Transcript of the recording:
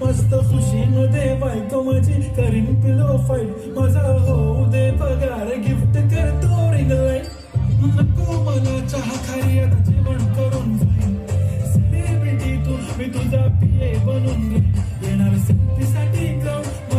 मस्त खुशीमध्ये बायको माझी करीन पिलो फाईट माझा होऊ दे पगार गिफ्ट करतो रिंग लाईट नको मला चहा खारी आता जेवण करून जाईन सेलिब्रिटी तू मी तुझा पिये बनून घेईन येणार सेल्फीसाठी ग्राउंड